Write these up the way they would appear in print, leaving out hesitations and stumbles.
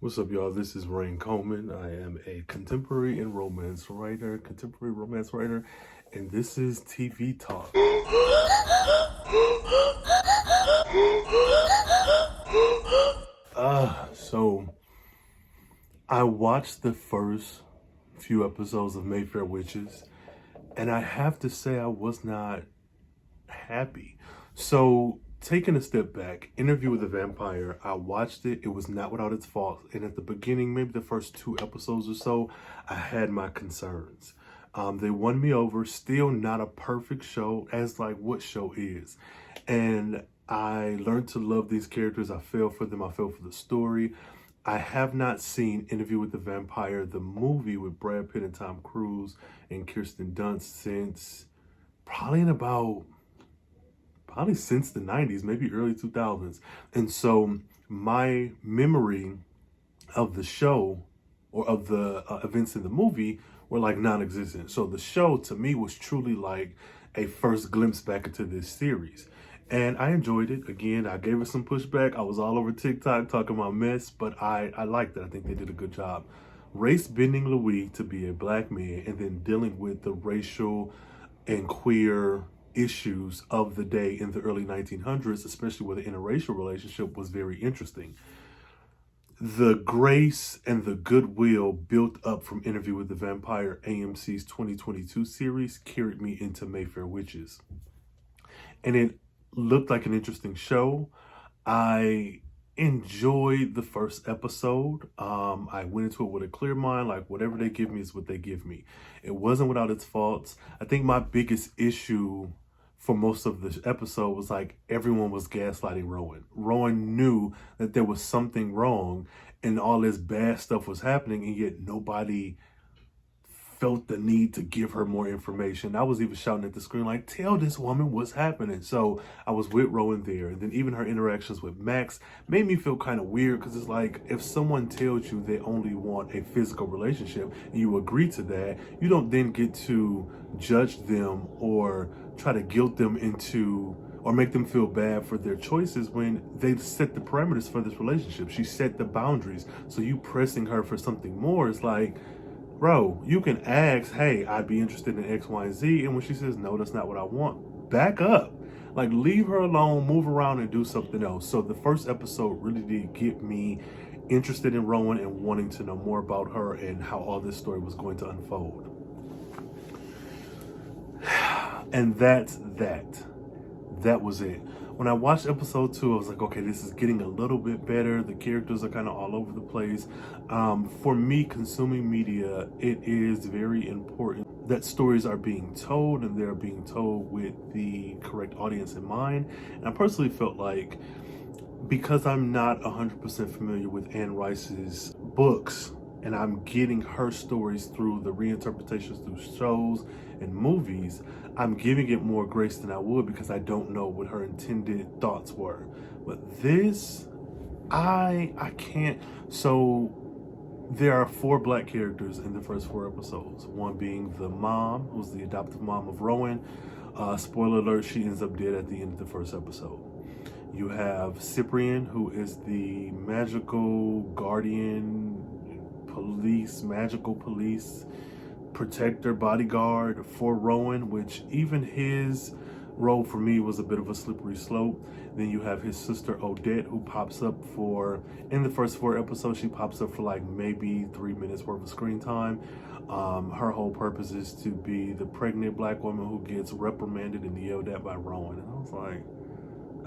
What's up, y'all? This is Rain Coleman. I am a contemporary romance writer, and this is TV Talk. So I watched the first few episodes of Mayfair Witches, and I have to say I was not happy. So, taking a step back, Interview with the Vampire, I watched it. It was not without its faults. And at the beginning, maybe the first two episodes or so, I had my concerns. They won me over. Still not a perfect show, as like what show is. And I learned to love these characters. I fell for them. I fell for the story. I have not seen Interview with the Vampire, the movie with Brad Pitt and Tom Cruise and Kirsten Dunst, since probably in about probably since the 90s, maybe early 2000s. And so my memory of the show or of the events in the movie were like non-existent. So the show to me was truly like a first glimpse back into this series. And I enjoyed it. Again, I gave it some pushback. I was all over TikTok talking about mess, but I liked it. I think they did a good job. Race bending Louis to be a black man and then dealing with the racial and queer issues of the day in the early 1900s, especially with the interracial relationship, was very interesting. The grace and the goodwill built up from Interview with the Vampire, AMC's 2022 series, carried me into Mayfair Witches. And it looked like an interesting show. I enjoyed the first episode. I went into it with a clear mind, like whatever they give me is what they give me. It wasn't without its faults. I think my biggest issue for most of the episode was like everyone was gaslighting Rowan. Rowan knew that there was something wrong and all this bad stuff was happening, and yet nobody felt the need to give her more information. I was even shouting at the screen like, tell this woman what's happening. So I was with Rowan there. And then even her interactions with Max made me feel kind of weird, because it's like, if someone tells you they only want a physical relationship and you agree to that, you don't then get to judge them or try to guilt them into or make them feel bad for their choices when they set the parameters for this relationship. She set the boundaries. So you pressing her for something more is like, bro, you can ask, hey, I'd be interested in X, Y, and Z. And when she says, no, that's not what I want, back up. Like, leave her alone, move around, and do something else. So the first episode really did get me interested in Rowan and wanting to know more about her and how all this story was going to unfold. And that's that. That was it. When I watched episode 2, I was like, okay, this is getting a little bit better. The characters are kind of all over the place. For me, consuming media, it is very important that stories are being told, and they're being told with the correct audience in mind. And I personally felt like, because I'm not 100% familiar with Anne Rice's books, and I'm getting her stories through the reinterpretations through shows and movies, I'm giving it more grace than I would, because I don't know what her intended thoughts were. But this, I can't. So there are 4 black characters in the first 4 episodes. One being the mom, who's the adoptive mom of Rowan. Spoiler alert, she ends up dead at the end of the first episode. You have Cyprian, who is the magical guardian, magical police protector, bodyguard for Rowan, which even his role for me was a bit of a slippery slope. Then you have his sister Odette, who pops up for, in the first 4 episodes, she pops up for like maybe 3 minutes worth of screen time. Her whole purpose is to be the pregnant black woman who gets reprimanded and yelled at by Rowan. And I was like,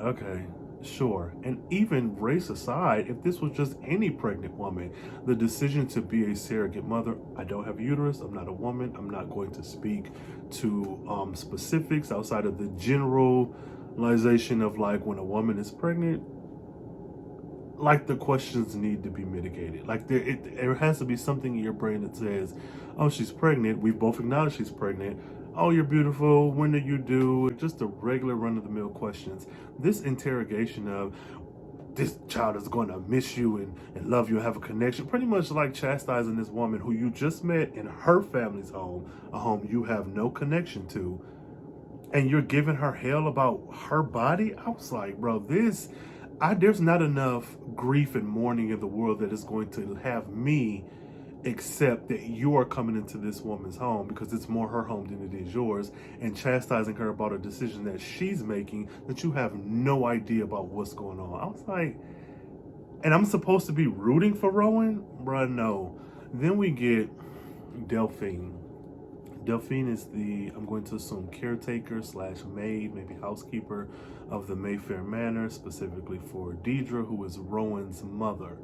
okay, sure. And even race aside, if this was just any pregnant woman, the decision to be a surrogate mother, I don't have a uterus, I'm not a woman, I'm not going to speak to specifics outside of the generalization of like, when a woman is pregnant, like, the questions need to be mitigated. Like, there has to be something in your brain that says, oh, she's pregnant, we've both acknowledged she's pregnant, oh, you're beautiful, when do you do? Just the regular run-of-the-mill questions. This interrogation of, this child is going to miss you and love you and have a connection, pretty much like chastising this woman who you just met in her family's home, a home you have no connection to, and you're giving her hell about her body. I was like, bro, this, there's not enough grief and mourning in the world that is going to have me accept that you are coming into this woman's home, because it's more her home than it is yours, and chastising her about a decision that she's making that you have no idea about what's going on. I was like, and I'm supposed to be rooting for Rowan? Bruh, no. Then we get Delphine. Delphine is the, I'm going to assume, caretaker slash maid, maybe housekeeper of the Mayfair Manor, specifically for Deidre, who is Rowan's mother.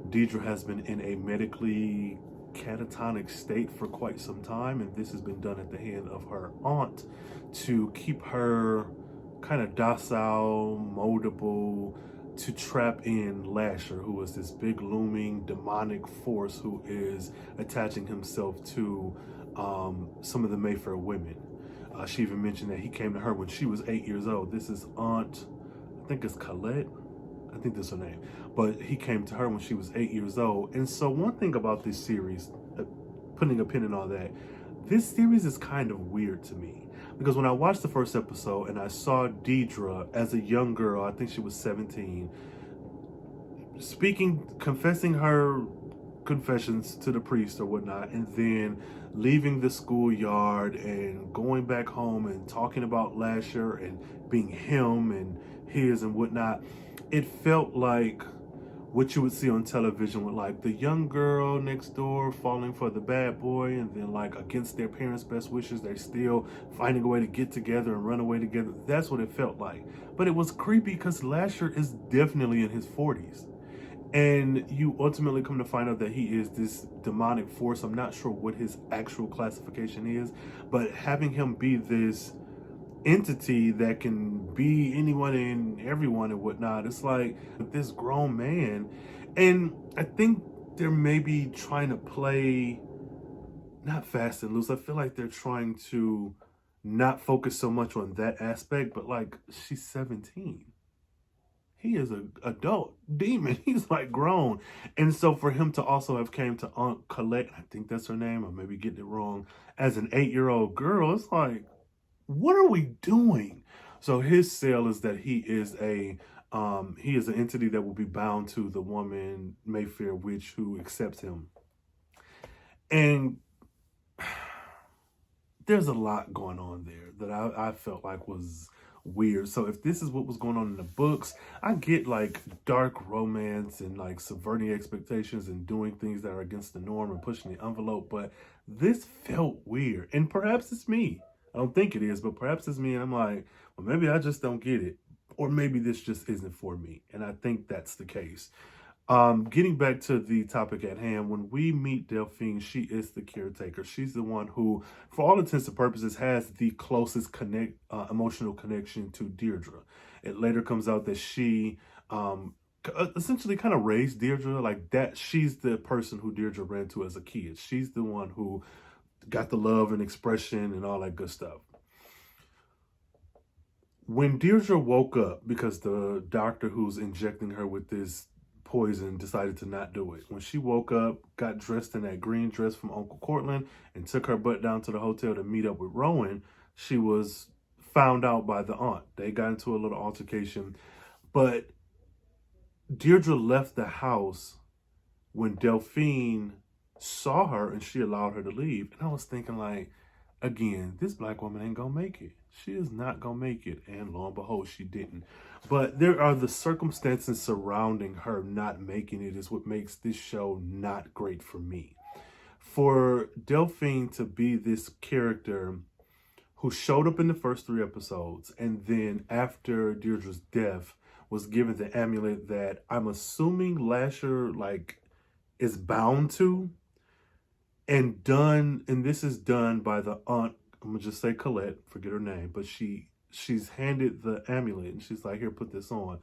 Deidre has been in a medically catatonic state for quite some time, and this has been done at the hand of her aunt to keep her kind of docile, moldable, to trap in Lasher, who is this big looming demonic force who is attaching himself to some of the Mayfair women. She even mentioned that he came to her when she was 8 years old. This is Aunt, I think it's Colette. I think that's her name. But he came to her when she was 8 years old. And so one thing about this series, putting a pin in all that, this series is kind of weird to me. Because when I watched the first episode and I saw Deidre as a young girl, I think she was 17, confessing her confessions to the priest or whatnot, and then leaving the schoolyard and going back home and talking about Lasher and being him and his and whatnot, it felt like what you would see on television with like the young girl next door falling for the bad boy, and then like against their parents' best wishes, they're still finding a way to get together and run away together. That's what it felt like. But it was creepy because Lasher is definitely in his 40s. And you ultimately come to find out that he is this demonic force. I'm not sure what his actual classification is, but having him be this entity that can be anyone and everyone and whatnot, it's like this grown man. And I think they're maybe trying to play not fast and loose. I feel like they're trying to not focus so much on that aspect, but like, she's 17. He is an adult demon. He's like grown. And so for him to also have came to Aunt Colette, I think that's her name, I may be getting it wrong, as an 8-year-old girl, it's like, what are we doing? So his sale is that he is an entity that will be bound to the woman Mayfair witch who accepts him. And there's a lot going on there that I felt like was weird. So if this is what was going on in the books, I get like dark romance and like subverting expectations and doing things that are against the norm and pushing the envelope, but this felt weird. And perhaps it's me. I don't think it is, but perhaps it's me, and I'm like, well, maybe I just don't get it, or maybe this just isn't for me. And I think that's the case. Getting back to the topic at hand, when we meet Delphine, she is the caretaker. She's the one who, for all intents and purposes, has the closest emotional connection to Deirdre. It later comes out that she essentially kind of raised Deirdre like that. She's the person who Deirdre ran to as a kid. She's the one who got the love and expression and all that good stuff. When Deirdre woke up, because the doctor who's injecting her with this poison decided to not do it. When she woke up, got dressed in that green dress from Uncle Cortland, and took her butt down to the hotel to meet up with Rowan, she was found out by the aunt. They got into a little altercation. But Deirdre left the house when Delphine saw her and she allowed her to leave. And I was thinking, like, again, this black woman ain't gonna make it. She is not gonna make it. And lo and behold, she didn't. But there are the circumstances surrounding her not making it is what makes this show not great for me. For Delphine to be this character who showed up in the first 3 episodes, and then after Deirdre's death was given the amulet that I'm assuming Lasher like is bound to, and this is done by the aunt, I'm gonna just say Colette, forget her name, but she's handed the amulet and she's like, here, put this on.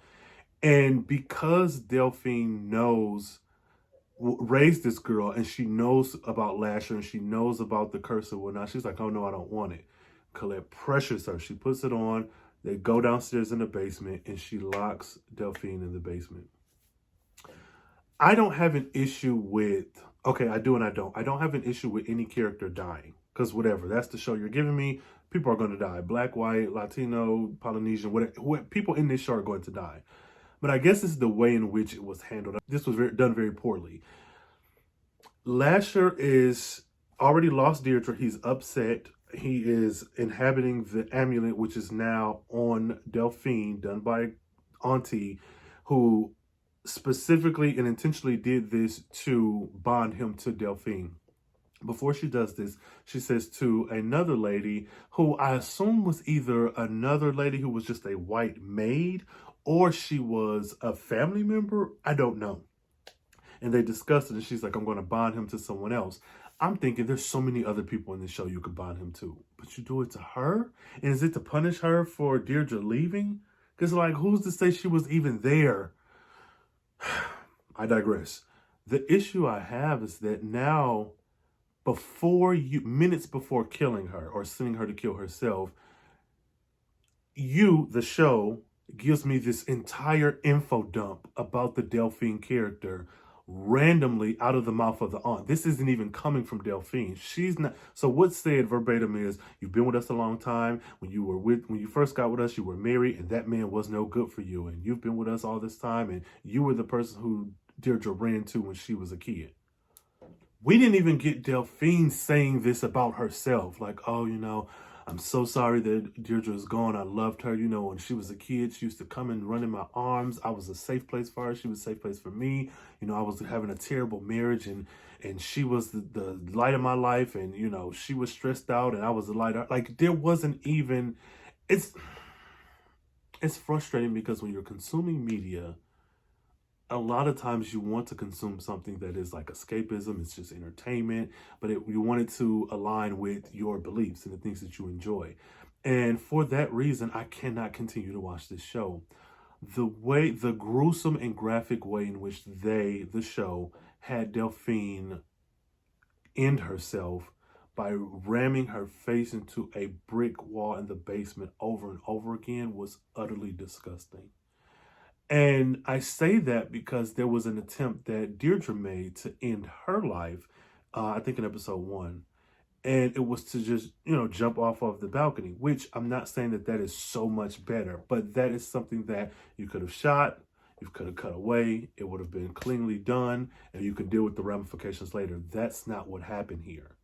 And because Delphine raised this girl, and she knows about Lasher and she knows about the curse and whatnot, she's like, oh no, I don't want it. Colette pressures her, she puts it on, they go downstairs in the basement, and she locks Delphine in the basement. I don't have an issue with, okay, I do and I don't. I don't have an issue with any character dying, because whatever, that's the show you're giving me. People are going to die. Black, white, Latino, Polynesian, whatever. People in this show are going to die. But I guess this is the way in which it was handled. This was done very poorly. Lasher is already lost Deirdre. He's upset. He is inhabiting the amulet, which is now on Delphine, done by Auntie, who specifically and intentionally did this to bond him to Delphine. Before she does this, she says to another lady, who I assume was either another lady who was just a white maid, or she was a family member. I don't know. And they discussed it, and she's like, I'm going to bond him to someone else. I'm thinking there's so many other people in the show you could bond him to, but you do it to her? And is it to punish her for Deirdre leaving? Because, like, who's to say she was even there? I digress. The issue I have is that now, minutes before killing her or sending her to kill herself, the show, gives me this entire info dump about the Delphine character randomly out of the mouth of the aunt. This isn't even coming from Delphine. She's not. So what's said verbatim is, you've been with us a long time. When you first got with us, you were married, and that man was no good for you. And you've been with us all this time, and you were the person who Deirdre ran to when she was a kid. We didn't even get Delphine saying this about herself. Like, oh, I'm so sorry that Deirdre is gone. I loved her. When she was a kid, she used to come and run in my arms. I was a safe place for her. She was a safe place for me. I was having a terrible marriage, and she was the light of my life. And, she was stressed out, and I was the light. Like, there wasn't even, it's frustrating because when you're consuming media, a lot of times you want to consume something that is like escapism. It's just entertainment, but you want it to align with your beliefs and the things that you enjoy. And for that reason, I cannot continue to watch this show. The gruesome and graphic way in which the show, had Delphine end herself by ramming her face into a brick wall in the basement over and over again was utterly disgusting. And I say that because there was an attempt that Deirdre made to end her life, I think in episode 1. And it was to just, jump off of the balcony, which I'm not saying that is so much better, but that is something that you could have shot, you could have cut away, it would have been cleanly done, and you could deal with the ramifications later. That's not what happened here.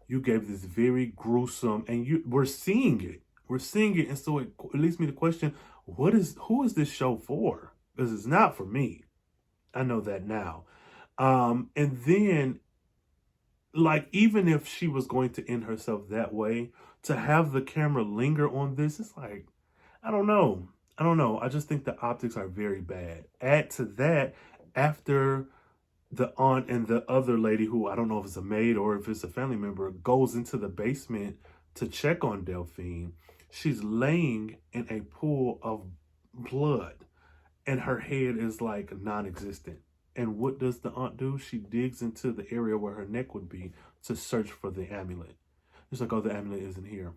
You gave this very gruesome, and we're seeing it. And so it leads me to question, who is this show for? Because it's not for me. I know that now. And then, like, even if she was going to end herself that way, to have the camera linger on this, it's like, I don't know. I just think the optics are very bad. Add to that, after the aunt and the other lady, who I don't know if it's a maid or if it's a family member, goes into the basement to check on Delphine, she's laying in a pool of blood, and her head is like non-existent. And what does the aunt do? She digs into the area where her neck would be to search for the amulet. It's like, oh, the amulet isn't here.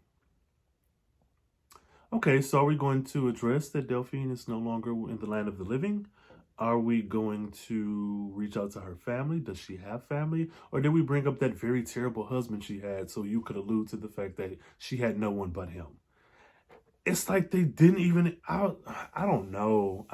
Okay, so are we going to address that Delphine is no longer in the land of the living? Are we going to reach out to her family? Does she have family? Or did we bring up that very terrible husband she had so you could allude to the fact that she had no one but him? It's like they didn't even, I don't know.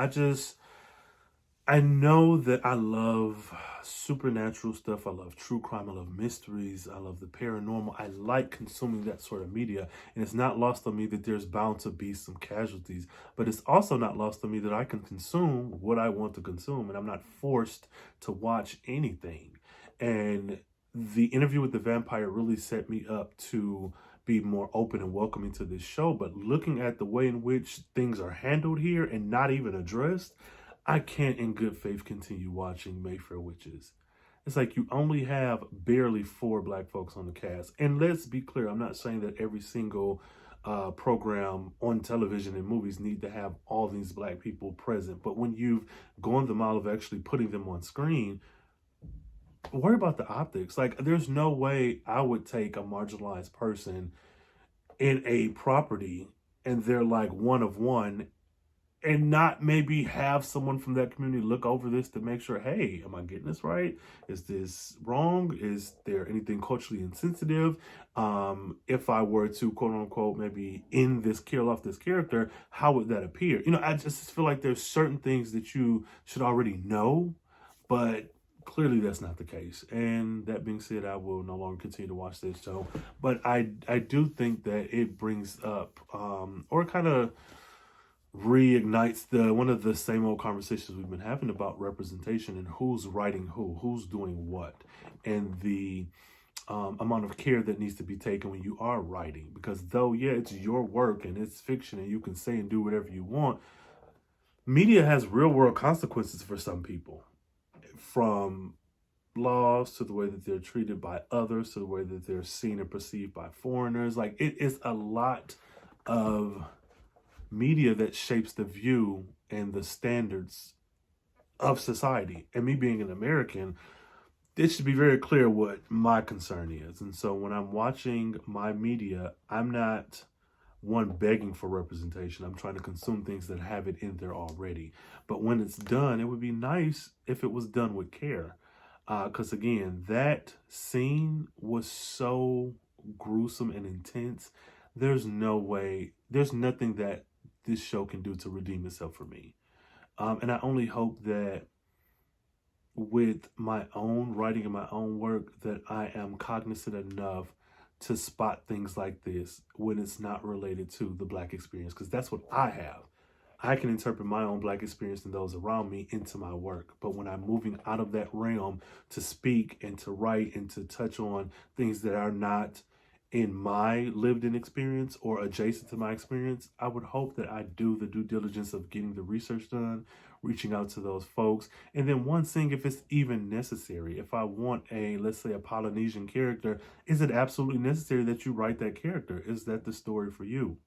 I know that I love supernatural stuff. I love true crime. I love mysteries. I love the paranormal. I like consuming that sort of media. And it's not lost on me that there's bound to be some casualties. But it's also not lost on me that I can consume what I want to consume. And I'm not forced to watch anything. And the interview with the vampire really set me up to be more open and welcoming to this show. But looking at the way in which things are handled here and not even addressed, I can't in good faith continue watching Mayfair Witches. It's like you only have barely 4 black folks on the cast. And let's be clear, I'm not saying that every single program on television and movies need to have all these black people present. But when you've gone the mile of actually putting them on screen, worry about the optics. Like, there's no way I would take a marginalized person in a property and they're like one of one, and not maybe have someone from that community look over this to make sure, hey, am I getting this right? Is this wrong? Is there anything culturally insensitive? If I were to quote unquote maybe kill off this character, how would that appear? I just feel like there's certain things that you should already know, but clearly that's not the case. And that being said, I will no longer continue to watch this show. But I do think that it brings up or kind of reignites one of the same old conversations we've been having about representation and who's writing who's doing what, and the amount of care that needs to be taken when you are writing. Because though, yeah, it's your work and it's fiction and you can say and do whatever you want, media has real world consequences for some people, from laws to the way that they're treated by others to the way that they're seen and perceived by foreigners. Like, it is a lot of media that shapes the view and the standards of society. And me being an American, it should be very clear what my concern is. And so when I'm watching my media, I'm not one begging for representation. I'm trying to consume things that have it in there already. But when it's done, it would be nice if it was done with care. Because again, that scene was so gruesome and intense. There's no way, there's nothing that this show can do to redeem itself for me. And I only hope that with my own writing and my own work that I am cognizant enough to spot things like this when it's not related to the Black experience, because that's what I have. I can interpret my own Black experience and those around me into my work. But when I'm moving out of that realm to speak and to write and to touch on things that are not in my lived-in experience or adjacent to my experience, I would hope that I do the due diligence of getting the research done, reaching out to those folks, and then seeing if it's even necessary. If I want let's say a Polynesian character, is it absolutely necessary that you write that character? Is that the story for you?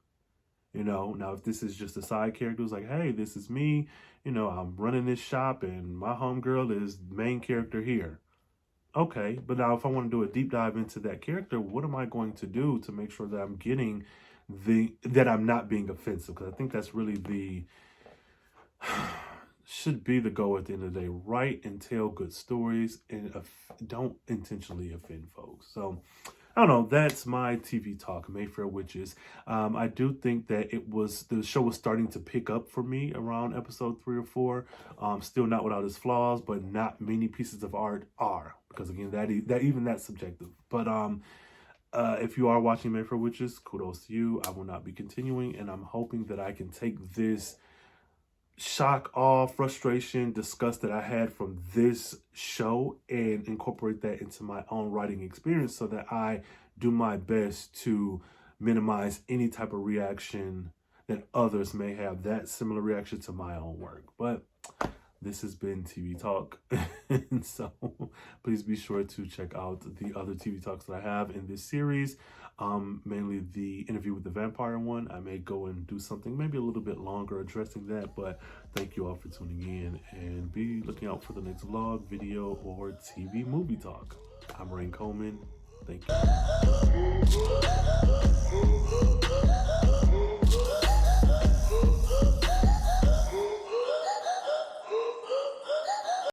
Now if this is just a side character who's like, hey, this is me, I'm running this shop and my homegirl is the main character here. Okay, but now if I want to do a deep dive into that character, what am I going to do to make sure that I'm getting that I'm not being offensive? Because I think that's really should be the goal at the end of the day. Write and tell good stories and don't intentionally offend folks. So I don't know. That's my TV talk, Mayfair Witches. I do think that the show was starting to pick up for me around episode 3 or 4. Still not without its flaws, but not many pieces of art are, because again, that's subjective. But if you are watching Mayfair Witches, kudos to you. I will not be continuing, and I'm hoping that I can take this shock, awe, frustration, disgust that I had from this show and incorporate that into my own writing experience so that I do my best to minimize any type of reaction that others may have, that similar reaction to my own work. But this has been TV Talk. And so please be sure to check out the other TV Talks that I have in this series. Mainly the interview with the vampire one. I may go and do something maybe a little bit longer addressing that, but thank you all for tuning in, and be looking out for the next vlog, video, or TV movie talk. I'm Rayne Coleman. Thank you.